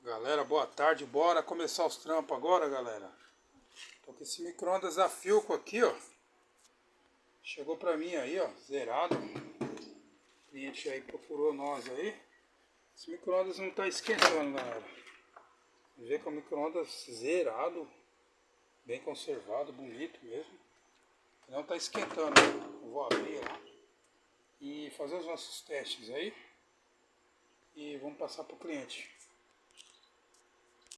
Galera, boa tarde, bora começar os trampos agora, galera. Tô com esse micro-ondas da Philco aqui, ó. Chegou pra mim aí, ó, zerado. O cliente aí procurou nós aí. Esse micro-ondas não tá esquentando, galera. Vê que é um micro-ondas zerado, bem conservado, bonito mesmo. Não tá esquentando, eu vou abrir lá e fazer os nossos testes aí. E vamos passar pro cliente.